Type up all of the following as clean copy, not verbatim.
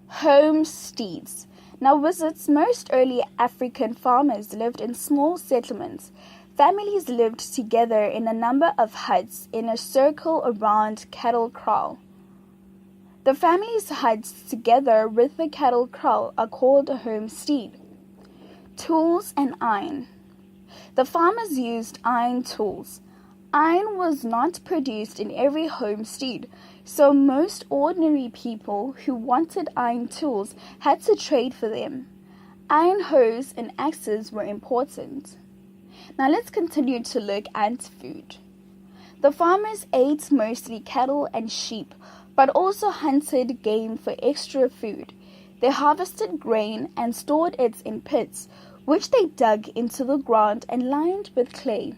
Homesteads. Now, most early African farmers lived in small settlements. Families lived together in a number of huts in a circle around cattle kraal. The family's huts together with the cattle kraal are called a homestead. Tools and iron. The farmers used iron tools. Iron was not produced in every homestead, so most ordinary people who wanted iron tools had to trade for them. Iron hoes and axes were important. Now let's continue to look at food. The farmers ate mostly cattle and sheep, but also hunted game for extra food. They harvested grain and stored it in pits, which they dug into the ground and lined with clay.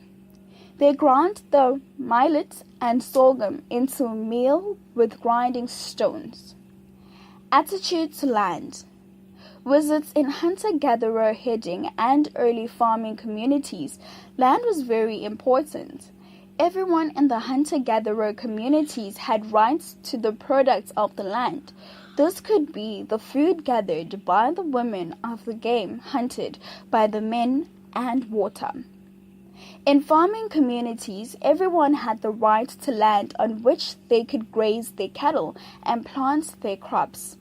They ground the millet and sorghum into meal with grinding stones. Attitude to land. Wizards in hunter-gatherer heading and early farming communities, land was very important. Everyone in the hunter-gatherer communities had rights to the products of the land. This could be the food gathered by the women of the game hunted by the men and water. In farming communities, everyone had the right to land on which they could graze their cattle and plant their crops.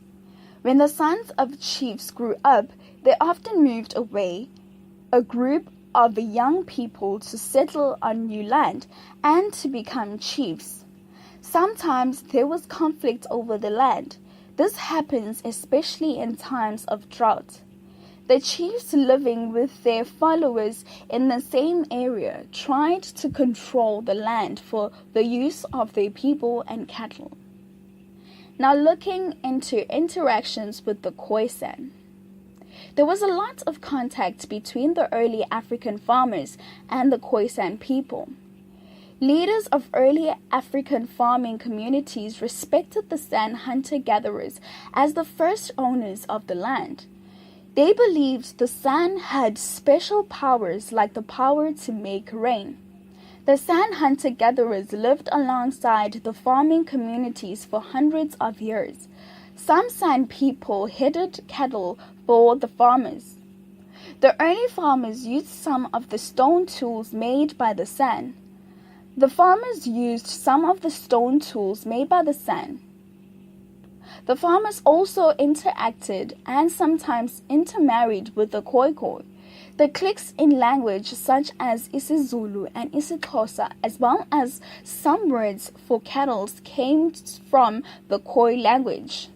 When the sons of chiefs grew up, they often moved away, a group of young people to settle on new land and to become chiefs. Sometimes there was conflict over the land. This happens especially in times of drought. The chiefs living with their followers in the same area tried to control the land for the use of their people and cattle. Now looking into interactions with the Khoisan. There was a lot of contact between the early African farmers and the Khoisan people. Leaders of early African farming communities respected the San hunter-gatherers as the first owners of the land. They believed the San had special powers like the power to make rain. The San hunter-gatherers lived alongside the farming communities for hundreds of years. Some San people headed cattle for the farmers. The early farmers used some of the stone tools made by the San. The farmers used some of the stone tools made by the San. The farmers also interacted and sometimes intermarried with the Khoikhoi. The cliques in language such as isiZulu and isiXhosa, as well as some words for cattle, came from the Khoi language.